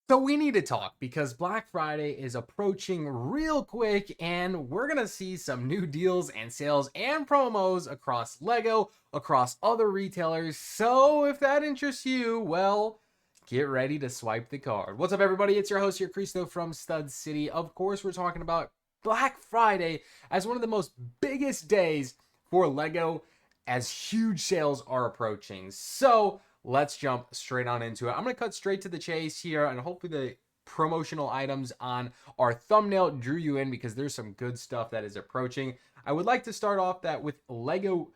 So we need to talk because Black Friday is approaching real quick and we're going to see some new deals and sales and promos across Lego, across other retailers. So if that interests you, well, get ready to swipe the card. What's up, everybody? It's your host here, Cristo from Stud City. Of course, we're talking about Black Friday as one of the most biggest days for Lego as huge sales are approaching. So let's jump straight on into it. I'm going to cut straight to the chase here, and hopefully the promotional items on our thumbnail drew you in because there's some good stuff that is approaching. I would like to start off that with Lego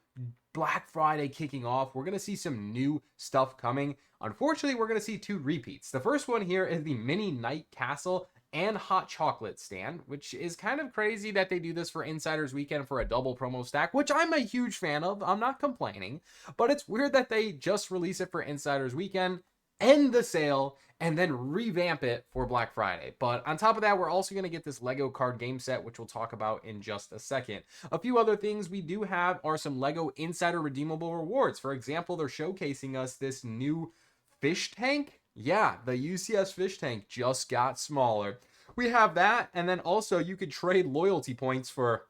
Black Friday kicking off. We're going to see some new stuff coming. Unfortunately, we're going to see two repeats. The first one here is the Mini Night Castle and hot chocolate stand, which is kind of crazy that they do this for Insiders Weekend for a double promo stack, which I'm a huge fan of. I'm not complaining, but it's weird that they just release it for Insiders Weekend, end the sale, and then revamp it for Black Friday. But on top of that, we're also going to get this Lego card game set, which we'll talk about in just a second. A few other things we do have are some Lego Insider redeemable rewards. For example, they're showcasing us this new fish tank. Yeah, the UCS fish tank just got smaller. We have that, and then also you could trade loyalty points for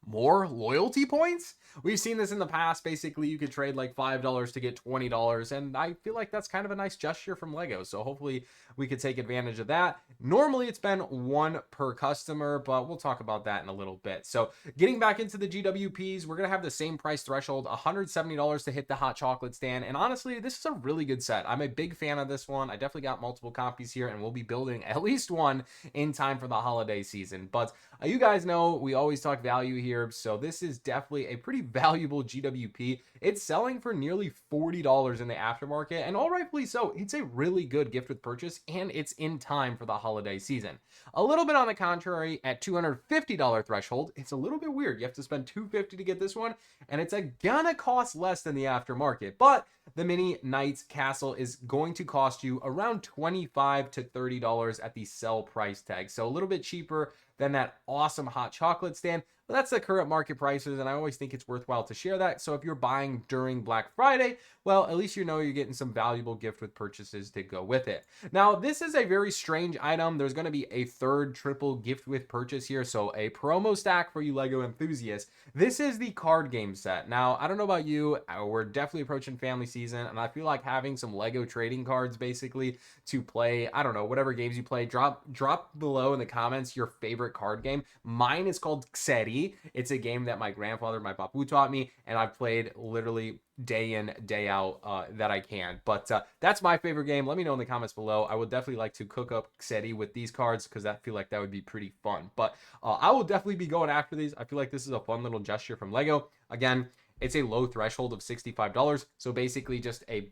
more loyalty points. We've seen this in the past. Basically, you could trade like $5 to get $20, and I feel like that's kind of a nice gesture from Lego. So hopefully we could take advantage of that. Normally it's been one per customer, but we'll talk about that in a little bit. So getting back into the GWPs, we're gonna have the same price threshold, $170 to hit the hot chocolate stand. And honestly, this is a really good set. I'm a big fan of this one. I definitely got multiple copies here, and we'll be building at least one in time for the holiday season. But you guys know we always talk value here, so this is definitely a pretty valuable GWP. It's selling for nearly $40 in the aftermarket, and all rightfully so. It's a really good gift with purchase, and it's in time for the holiday season. A little bit on the contrary, at $250 threshold, it's a little bit weird. You have to spend $250 to get this one, and it's gonna cost less than the aftermarket, but the Mini Knights Castle is going to cost you around $25 to $30 at the sell price tag, so a little bit cheaper than that awesome hot chocolate stand. But that's the current market prices, and I always think it's worthwhile to share that. So if you're buying during Black Friday, well, at least you know you're getting some valuable gift with purchases to go with it. Now, this is a very strange item. There's going to be a third triple gift with purchase here, so a promo stack for you Lego enthusiasts. This is the card game set. Now, I don't know about you, we're definitely approaching family season, and I feel like having some Lego trading cards basically to play, I don't know, whatever games you play, drop below in the comments your favorite card game. Mine is called Xeri. It's a game that my grandfather, my papu, taught me, and I've played literally day in, day out that I can. But that's my favorite game. Let me know in the comments below. I would definitely like to cook up Xeri with these cards because I feel like that would be pretty fun. But I will definitely be going after these. I feel like this is a fun little gesture from Lego. Again, it's a low threshold of $65. So basically just a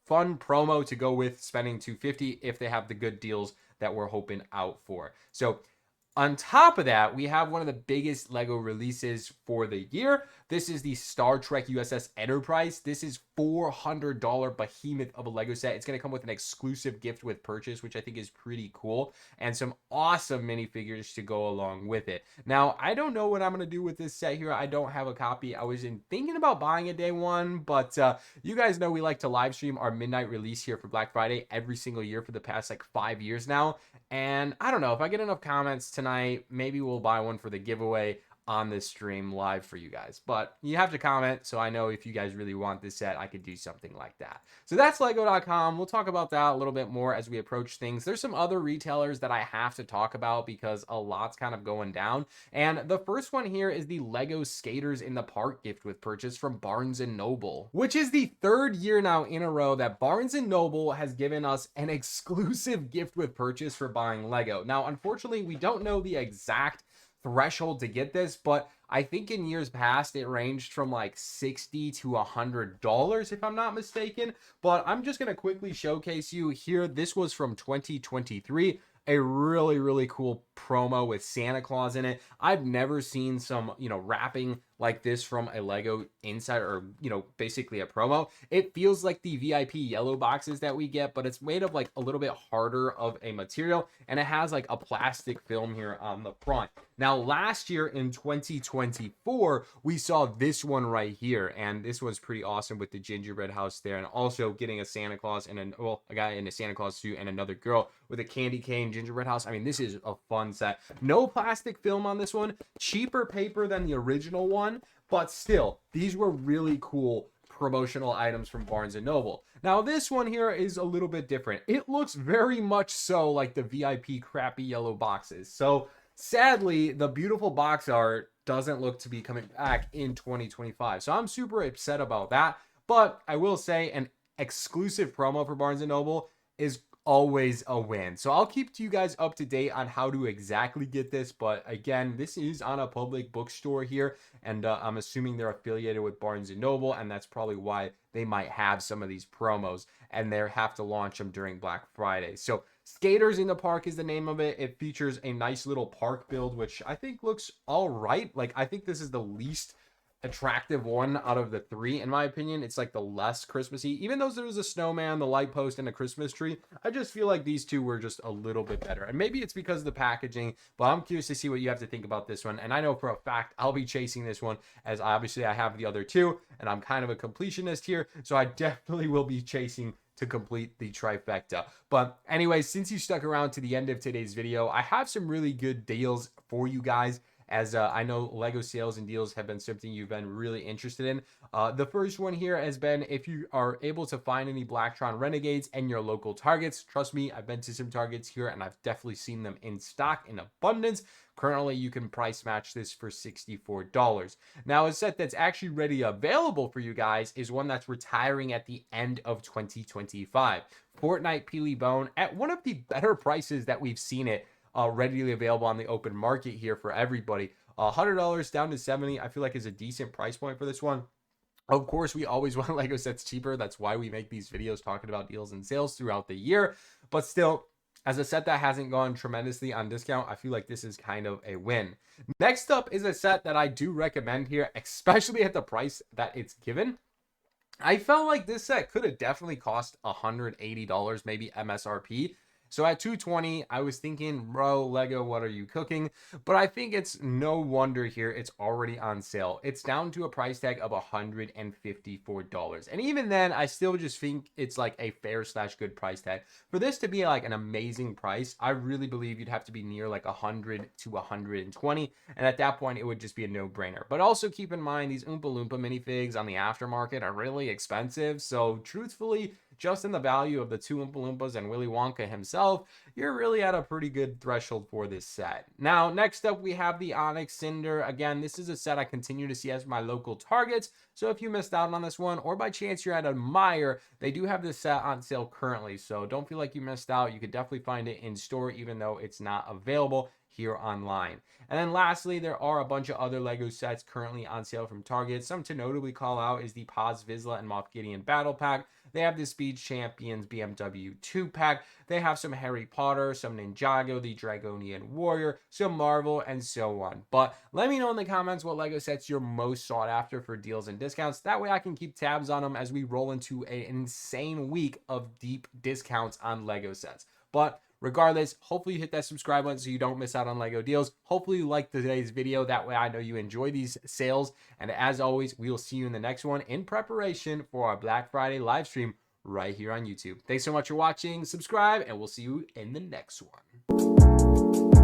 fun promo to go with spending $250 if they have the good deals that we're hoping out for. So on top of that, we have one of the biggest Lego releases for the year. This is the Star Trek USS Enterprise. This is $400 behemoth of a Lego set. It's going to come with an exclusive gift with purchase, which I think is pretty cool, and some awesome minifigures to go along with it. Now, I don't know what I'm going to do with this set here. I don't have a copy. I was thinking about buying a day one, but you guys know we like to live stream our midnight release here for Black Friday every single year for the past like 5 years now. And I don't know, if I get enough comments tonight, maybe we'll buy one for the giveaway on this stream live for you guys. But you have to comment, so I know if you guys really want this set, I could do something like that. So that's Lego.com. We'll talk about that a little bit more as we approach things. There's some other retailers that I have to talk about because a lot's kind of going down. And the first one here is the Lego Skaters in the Park gift with purchase from Barnes & Noble, which is the third year now in a row that Barnes & Noble has given us an exclusive gift with purchase for buying Lego. Now, unfortunately, we don't know the exact threshold to get this, but I think in years past it ranged from like $60 to $100 if I'm not mistaken. But I'm just going to quickly showcase you here. This was from 2023. A really cool promo with Santa Claus in it. I've never seen some, wrapping like this from a Lego Insider, or basically a promo. It feels like the VIP yellow boxes that we get, but it's made of like a little bit harder of a material, and it has like a plastic film here on the front. Now, last year in 2024, we saw this one right here, and this was pretty awesome with the gingerbread house there, and also getting a Santa Claus and a guy in a Santa Claus suit and another girl with a candy cane gingerbread house. I mean, this is a fun set. No plastic film on this one, cheaper paper than the original one, but still, these were really cool promotional items from Barnes & Noble. Now, this one here is a little bit different. It looks very much so like the VIP crappy yellow boxes. So sadly, the beautiful box art doesn't look to be coming back in 2025. So I'm super upset about that. But I will say an exclusive promo for Barnes & Noble is always a win. So I'll keep you guys up to date on how to exactly get this. But again, this is on a public bookstore here, and I'm assuming they're affiliated with Barnes & Noble, and that's probably why they might have some of these promos, and they have to launch them during Black Friday. So Skaters in the Park is the name of it. It features a nice little park build, which I think looks all right. Like, I think this is the least attractive one out of the three, in my opinion. It's like the less Christmassy. Even though there was a snowman, the light post, and a Christmas tree, I just feel like these two were just a little bit better. And maybe it's because of the packaging, but I'm curious to see what you have to think about this one. And I know for a fact I'll be chasing this one, as obviously I have the other two, and I'm kind of a completionist here, so I definitely will be chasing to complete the trifecta. But anyway, since you stuck around to the end of today's video, I have some really good deals for you guys, as I know Lego sales and deals have been something you've been really interested in. The first one here has been, if you are able to find any Blacktron Renegades in your local Targets. Trust me, I've been to some Targets here, and I've definitely seen them in stock in abundance. Currently, you can price match this for $64. Now, a set that's actually ready available for you guys is one that's retiring at the end of 2025. Fortnite Peely Bone at one of the better prices that we've seen it readily available on the open market here for everybody. $100 down to $70, I feel like is a decent price point for this one. Of course, we always want Lego sets cheaper. That's why we make these videos talking about deals and sales throughout the year. But still, as a set that hasn't gone tremendously on discount, I feel like this is kind of a win. Next up is a set that I do recommend here, especially at the price that it's given. I felt like this set could have definitely cost $180, maybe MSRP. So at $220, I was thinking, bro, Lego, what are you cooking? But I think it's no wonder here it's already on sale. It's down to a price tag of $154. And even then, I still just think it's like a fair / good price tag. For this to be like an amazing price, I really believe you'd have to be near like 100 to 120. And at that point, it would just be a no-brainer. But also keep in mind, these Oompa Loompa minifigs on the aftermarket are really expensive. So truthfully, just in the value of the two Oompa Loompas and Willy Wonka himself, you're really at a pretty good threshold for this set. Now, next up, we have the Onyx Cinder. Again, this is a set I continue to see as my local Targets. So if you missed out on this one, or by chance you're at a Meijer, they do have this set on sale currently. So don't feel like you missed out. You could definitely find it in store, even though it's not available here online. And then lastly, there are a bunch of other Lego sets currently on sale from Target. Some to notably call out is the Paz Vizsla and Moff Gideon Battle Pack. They have the Speed Champions BMW 2-pack. They have some Harry Potter, some Ninjago, the Dragonian Warrior, some Marvel, and so on. But let me know in the comments what Lego sets you're most sought after for deals and discounts. That way I can keep tabs on them as we roll into an insane week of deep discounts on Lego sets. But regardless, hopefully you hit that subscribe button so you don't miss out on Lego deals. Hopefully you liked today's video. That way I know you enjoy these sales. And as always, we will see you in the next one in preparation for our Black Friday live stream right here on YouTube. Thanks so much for watching. Subscribe, and we'll see you in the next one.